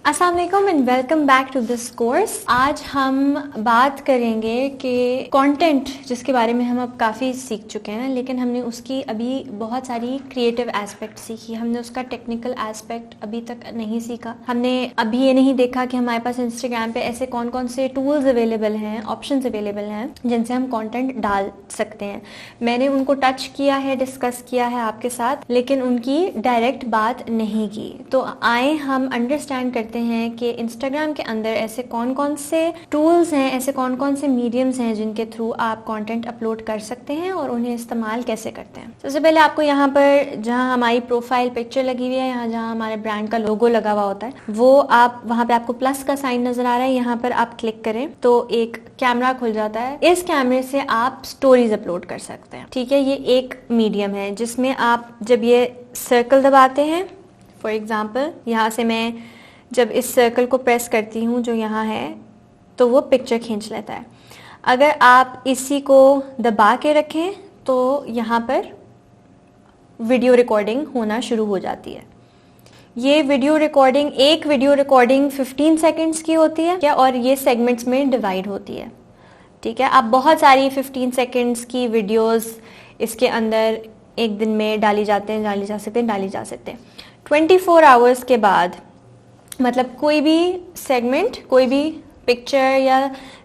अस्सलाम वालेकुम and welcome back to this course. आज हम बात करेंगे कि कंटेंट जिसके बारे में हम अब काफ़ी सीख चुके हैं, लेकिन हमने उसकी अभी बहुत सारी क्रिएटिव एस्पेक्ट सीखी, हमने उसका टेक्निकल एस्पेक्ट अभी तक नहीं सीखा। हमने अभी ये नहीं देखा कि हमारे पास इंस्टाग्राम पे ऐसे कौन कौन से टूल्स अवेलेबल हैं, ऑप्शंस अवेलेबल हैं जिनसे हम कंटेंट डाल सकते हैं। मैंने उनको टच किया है, डिस्कस किया है आपके साथ, लेकिन उनकी डायरेक्ट बात नहीं की। तो आए हम अंडरस्टैंड करते हैं कि इंस्टाग्राम के अंदर ऐसे कौन कौन से टूल्स हैं, ऐसे कौन कौन से मीडियम्स हैं जिनके थ्रू आप कंटेंट अपलोड कर सकते हैं और उन्हें इस्तेमाल कैसे करते हैं। सबसे पहले आपको यहाँ पर जहाँ हमारी प्रोफाइल पिक्चर लगी हुई है, यहाँ जहाँ हमारे ब्रांड का लोगो लगा हुआ होता है, वो आप वहाँ पे आपको प्लस का साइन नजर आ रहा है, यहाँ पर आप क्लिक करें तो एक कैमरा खुल जाता है। इस कैमरे से आप स्टोरीज अपलोड कर सकते हैं। ठीक है, ये एक मीडियम है जिसमें आप जब ये सर्कल दबाते हैं, फॉर एग्जाम्पल यहाँ से मैं जब इस सर्कल को प्रेस करती हूँ जो यहाँ है, तो वो पिक्चर खींच लेता है। अगर आप इसी को दबा के रखें तो यहाँ पर वीडियो रिकॉर्डिंग होना शुरू हो जाती है। ये वीडियो रिकॉर्डिंग, एक वीडियो रिकॉर्डिंग 15 सेकंड्स की होती है क्या, और ये सेगमेंट्स में डिवाइड होती है। ठीक है, आप बहुत सारी 15 सेकंड्स की वीडियोस इसके अंदर एक दिन में डाली जा सकते हैं। 24 आवर्स के बाद, मतलब कोई भी सेगमेंट, कोई भी पिक्चर या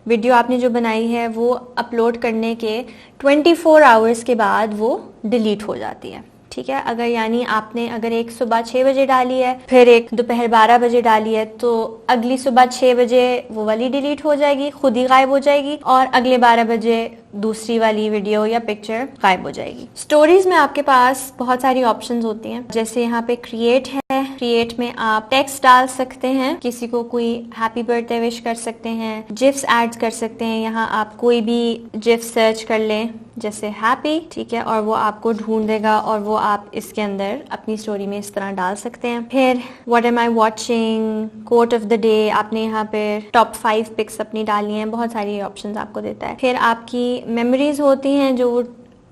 वीडियो आपने जो बनाई है वो अपलोड करने के 24 आवर्स के बाद वो डिलीट हो जाती है। ठीक है, अगर यानी आपने अगर एक सुबह 6 बजे डाली है, फिर एक दोपहर 12 बजे डाली है, तो अगली सुबह 6 बजे वो वाली डिलीट हो जाएगी, खुद ही गायब हो जाएगी, और अगले 12 बजे दूसरी वाली वीडियो या पिक्चर गायब हो जाएगी। स्टोरीज में आपके पास बहुत सारी ऑप्शंस होती हैं, जैसे यहाँ पे क्रिएट है। क्रिएट में आप टेक्स्ट डाल सकते हैं, किसी को कोई हैप्पी बर्थडे विश कर सकते हैं, जिफ्स ऐड कर सकते हैं। यहाँ आप कोई भी जिफ सर्च कर लें जैसे हैप्पी, ठीक है, और वो आपको ढूंढ देगा और वो आप इसके अंदर अपनी स्टोरी में इस तरह डाल सकते हैं। फिर what am I watching, quote of the day, आपने यहाँ पे टॉप 5 पिक्स अपनी डाली हैं, बहुत सारी ऑप्शंस आपको देता है। फिर आपकी मेमोरीज होती हैं, जो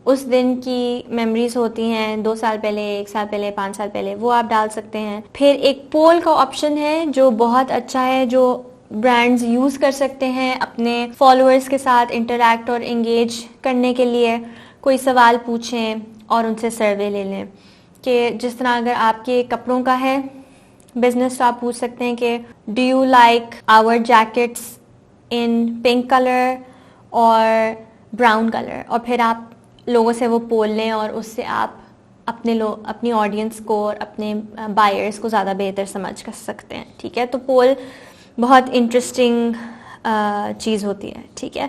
उस दिन की मेमोरीज होती हैं, 2 साल पहले, 1 साल पहले, 5 साल पहले, वो आप डाल सकते हैं। फिर एक पोल का ऑप्शन है जो बहुत अच्छा है, जो ब्रांड्स यूज कर सकते हैं अपने फॉलोअर्स के साथ इंटरैक्ट और एंगेज करने के लिए। कोई सवाल पूछें और उनसे सर्वे ले लें, कि जिस तरह अगर आपके कपड़ों का है बिजनेस, तो आप पूछ सकते हैं कि do you like our jackets in pink colour और ब्राउन कलर, और फिर आप लोगों से वो पोल लें और उससे आप अपनी ऑडियंस को और अपने बायर्स को ज़्यादा बेहतर समझ कर सकते हैं। ठीक है, तो पोल बहुत इंटरेस्टिंग चीज़ होती है। ठीक है,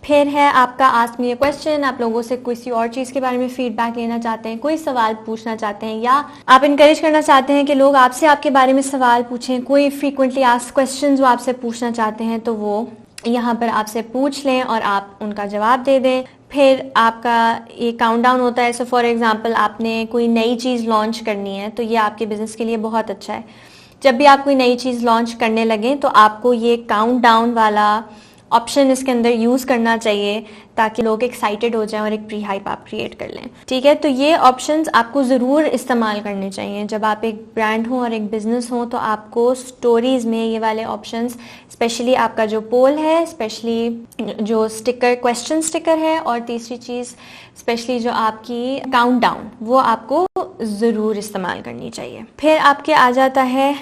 फिर है आपका आस्क मी अ क्वेश्चन। आप लोगों से किसी और चीज़ के बारे में फीडबैक लेना चाहते हैं, कोई सवाल पूछना चाहते हैं, या आप इनकरेज करना चाहते हैं कि लोग आपसे आपके बारे में सवाल पूछें, कोई फ्रीक्वेंटली आस्क क्वेश्चन जो आपसे पूछना चाहते हैं, तो वो यहाँ पर आपसे पूछ लें और आप उनका जवाब दे दें। फिर आपका ये काउंटडाउन होता है। सो फॉर एग्जांपल आपने कोई नई चीज़ लॉन्च करनी है, तो ये आपके बिजनेस के लिए बहुत अच्छा है। जब भी आप कोई नई चीज़ लॉन्च करने लगें तो आपको ये काउंटडाउन वाला ऑप्शन इसके अंदर यूज़ करना चाहिए, ताकि लोग एक्साइटेड हो जाएं और एक प्री हाइप आप क्रिएट कर लें। ठीक है, तो ये ऑप्शंस आपको ज़रूर इस्तेमाल करने चाहिए। जब आप एक ब्रांड हो और एक बिजनेस हो, तो आपको स्टोरीज़ में ये वाले ऑप्शंस, स्पेशली आपका जो पोल है, स्पेशली जो स्टिकर, क्वेश्चन स्टिकर है, और तीसरी चीज़ स्पेशली जो आपकी काउंटडाउन, वो आपको ज़रूर इस्तेमाल करनी चाहिए। फिर आपके आ जाता है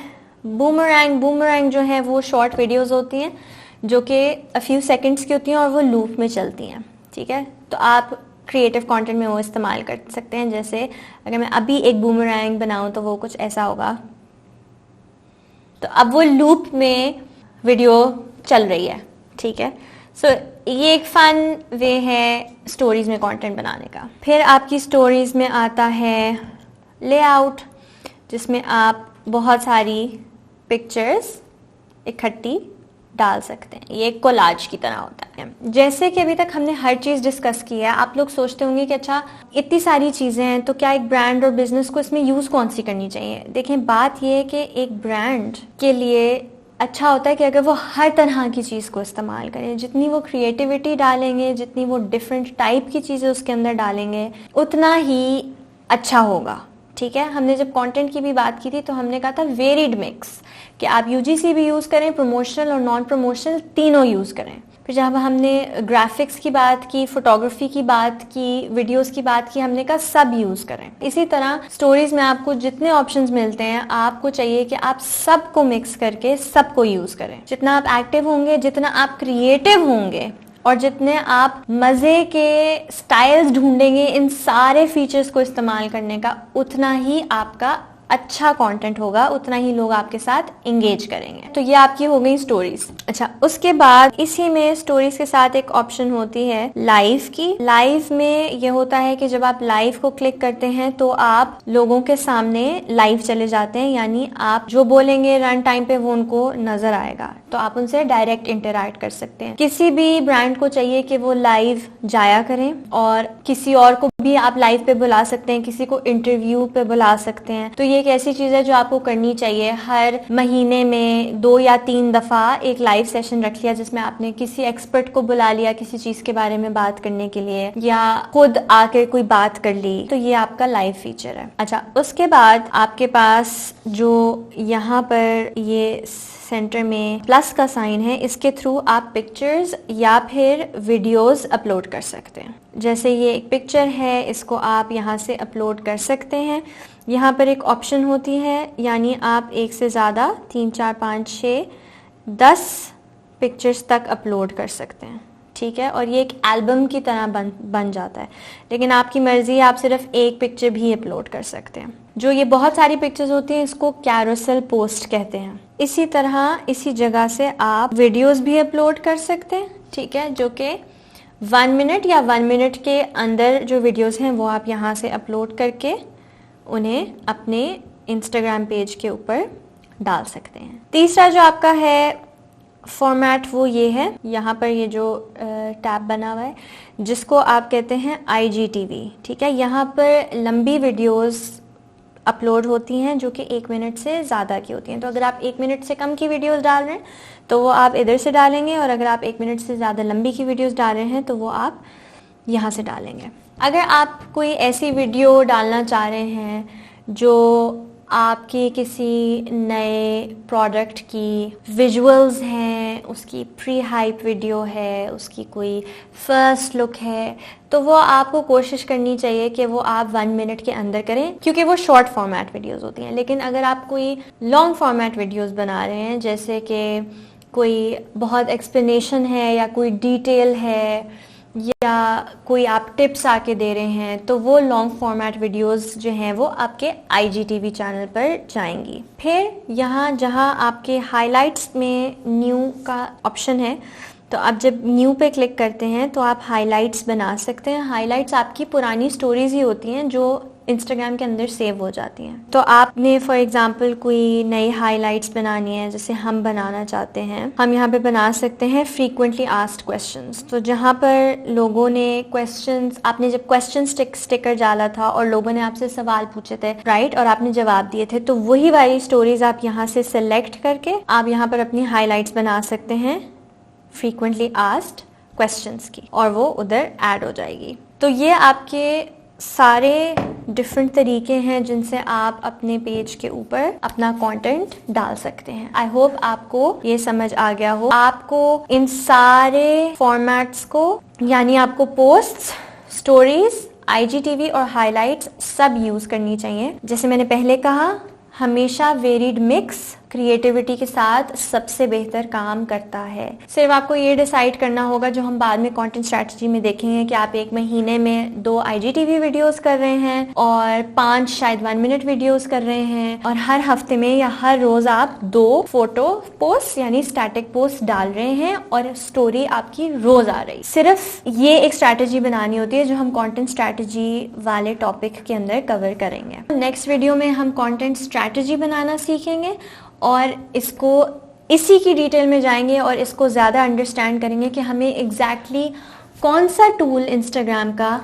बूमरैंग। बूमरैंग जो है वो शॉर्ट वीडियोज़ होती हैं जो कि अ फ्यू सेकंड्स की होती हैं और वो लूप में चलती हैं। ठीक है, तो आप क्रिएटिव कंटेंट में वो इस्तेमाल कर सकते हैं। जैसे अगर मैं अभी एक बूमरैंग बनाऊं तो वो कुछ ऐसा होगा, तो अब वो लूप में वीडियो चल रही है। ठीक है, सो ये एक फन वे है स्टोरीज में कंटेंट बनाने का। फिर आपकी स्टोरीज में आता है लेआउट, जिसमें आप बहुत सारी पिक्चर्स इकट्ठी डाल सकते हैं। ये एक कोलाज की तरह होता है। जैसे कि अभी तक हमने हर चीज़ डिस्कस की है, आप लोग सोचते होंगे कि अच्छा इतनी सारी चीज़ें हैं, तो क्या एक ब्रांड और बिजनेस को इसमें यूज़ कौन सी करनी चाहिए। देखें, बात यह है कि एक ब्रांड के लिए अच्छा होता है कि अगर वो हर तरह की चीज़ को इस्तेमाल करें। जितनी वो क्रिएटिविटी डालेंगे, जितनी वो डिफरेंट टाइप की चीज़ें उसके अंदर डालेंगे, उतना ही अच्छा होगा। ठीक है, हमने जब कंटेंट की भी बात की थी तो हमने कहा था वेरिड मिक्स, कि आप यूजीसी भी यूज़ करें, प्रमोशनल और नॉन प्रमोशनल तीनों यूज़ करें। फिर जब हमने ग्राफिक्स की बात की, फोटोग्राफी की बात की, वीडियोस की बात की, हमने कहा सब यूज़ करें। इसी तरह स्टोरीज में आपको जितने ऑप्शंस मिलते हैं, आपको चाहिए कि आप सबको मिक्स करके सबको यूज़ करें। जितना आप एक्टिव होंगे, जितना आप क्रिएटिव होंगे और जितने आप मज़े के स्टाइल्स ढूंढेंगे इन सारे फीचर्स को इस्तेमाल करने का, उतना ही आपका अच्छा कंटेंट होगा, उतना ही लोग आपके साथ एंगेज करेंगे। तो ये आपकी हो गई स्टोरीज। अच्छा, उसके बाद इसी में स्टोरीज के साथ एक ऑप्शन होती है लाइव की। लाइव में ये होता है कि जब आप लाइव को क्लिक करते हैं तो आप लोगों के सामने लाइव चले जाते हैं, यानी आप जो बोलेंगे रन टाइम पे वो उनको नजर आएगा, तो आप उनसे डायरेक्ट इंटरैक्ट कर सकते हैं। किसी भी ब्रांड को चाहिए कि वो लाइव जाया करें, और किसी और को भी आप लाइव पे बुला सकते हैं, किसी को इंटरव्यू पे बुला सकते हैं। तो ये एक ऐसी चीज है जो आपको करनी चाहिए। हर महीने में 2 या 3 दफा एक लाइव सेशन रख लिया जिसमें आपने किसी एक्सपर्ट को बुला लिया किसी चीज के बारे में बात करने के लिए, या खुद आके कोई बात कर ली, तो ये आपका लाइव फीचर है। अच्छा, उसके बाद आपके पास जो यहाँ पर ये सेंटर में प्लस का साइन है, इसके थ्रू आप पिक्चर्स या फिर वीडियोस अपलोड कर सकते हैं। जैसे ये एक पिक्चर है, इसको आप यहाँ से अपलोड कर सकते हैं। यहाँ पर एक ऑप्शन होती है, यानी आप एक से ज़्यादा 3, 4, 5, 6, 10 पिक्चर्स तक अपलोड कर सकते हैं। ठीक है, और ये एक एल्बम की तरह बन जाता है, लेकिन आपकी मर्जी है, आप सिर्फ एक पिक्चर भी अपलोड कर सकते हैं। जो ये बहुत सारी पिक्चर्स होती हैं, इसको कैरोसेल पोस्ट कहते हैं। इसी तरह इसी जगह से आप वीडियोस भी अपलोड कर सकते हैं। ठीक है, जो कि 1 मिनट या 1 मिनट के अंदर जो वीडियोस हैं वो आप यहाँ से अपलोड करके उन्हें अपने इंस्टाग्राम पेज के ऊपर डाल सकते हैं। तीसरा जो आपका है फॉर्मेट वो ये है, यहाँ पर ये जो टैब बना हुआ है जिसको आप कहते हैं IGTV। ठीक है, यहाँ पर लंबी वीडियोस अपलोड होती हैं जो कि 1 मिनट से ज़्यादा की होती हैं। तो अगर आप 1 मिनट से कम की वीडियोस डाल रहे हैं तो वो आप इधर से डालेंगे, और अगर आप 1 मिनट से ज़्यादा लंबी की वीडियोस डाल रहे हैं तो वो आप यहाँ से डालेंगे। अगर आप कोई ऐसी वीडियो डालना चाह रहे हैं जो आपके किसी नए प्रोडक्ट की विजुअल्स हैं, उसकी प्री हाइप वीडियो है, उसकी कोई फर्स्ट लुक है, तो वो आपको कोशिश करनी चाहिए कि वो आप 1 मिनट के अंदर करें, क्योंकि वो शॉर्ट फॉर्मेट वीडियोस होती हैं। लेकिन अगर आप कोई लॉन्ग फॉर्मेट वीडियोस बना रहे हैं, जैसे कि कोई बहुत एक्सप्लेनेशन है या कोई डिटेल है या कोई आप टिप्स आके दे रहे हैं, तो वो लॉन्ग फॉर्मेट वीडियोस जो हैं वो आपके IGTV चैनल पर जाएंगी। फिर यहाँ जहाँ आपके हाइलाइट्स में न्यू का ऑप्शन है, तो आप जब न्यू पे क्लिक करते हैं तो आप हाइलाइट्स बना सकते हैं। हाइलाइट्स आपकी पुरानी स्टोरीज ही होती हैं जो इंस्टाग्राम के अंदर सेव हो जाती हैं। तो आपने फॉर एग्जांपल कोई नई हाइलाइट्स बनानी है, जैसे हम बनाना चाहते हैं, हम यहाँ पे बना सकते हैं फ्रीक्वेंटली आस्क्ड क्वेश्चंस। तो जहाँ पर लोगों ने क्वेश्चंस, आपने जब क्वेश्चन स्टिकर डाला था और लोगों ने आपसे सवाल पूछे थे, राइट, और आपने जवाब दिए थे, तो वही वाली स्टोरीज आप यहाँ से सिलेक्ट करके आप यहाँ पर अपनी हाईलाइट्स बना सकते हैं फ्रीक्वेंटली आस्क्ड क्वेश्चंस की, और वो उधर ऐड हो जाएगी। तो ये आपके सारे डिफरेंट तरीके हैं जिनसे आप अपने पेज के ऊपर अपना कंटेंट डाल सकते हैं। आई होप आपको ये समझ आ गया हो। आपको इन सारे फॉर्मेट्स को, यानी आपको पोस्ट्स, स्टोरीज, IGTV और हाइलाइट्स सब यूज करनी चाहिए। जैसे मैंने पहले कहा, हमेशा वेरिड मिक्स क्रिएटिविटी के साथ सबसे बेहतर काम करता है। सिर्फ आपको ये डिसाइड करना होगा, जो हम बाद में कंटेंट स्ट्रेटजी में देखेंगे, कि आप 1 महीने में 2 IGTV वीडियोस कर रहे हैं और 5 शायद 1 मिनट वीडियोस कर रहे हैं, और हर हफ्ते में या हर रोज आप 2 फोटो पोस्ट यानी स्टैटिक पोस्ट डाल रहे हैं और स्टोरी आपकी रोज आ रही। सिर्फ ये एक स्ट्रैटेजी बनानी होती है जो हम कंटेंट स्ट्रैटेजी वाले टॉपिक के अंदर कवर करेंगे। नेक्स्ट वीडियो में हम कंटेंट स्ट्रैटेजी बनाना सीखेंगे और इसको इसी की डिटेल में जाएंगे और इसको ज़्यादा अंडरस्टैंड करेंगे कि हमें एग्जैक्टली कौन सा टूल इंस्टाग्राम का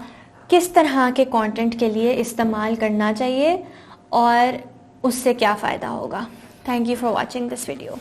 किस तरह के कंटेंट के लिए इस्तेमाल करना चाहिए और उससे क्या फ़ायदा होगा। Thank you for watching this video.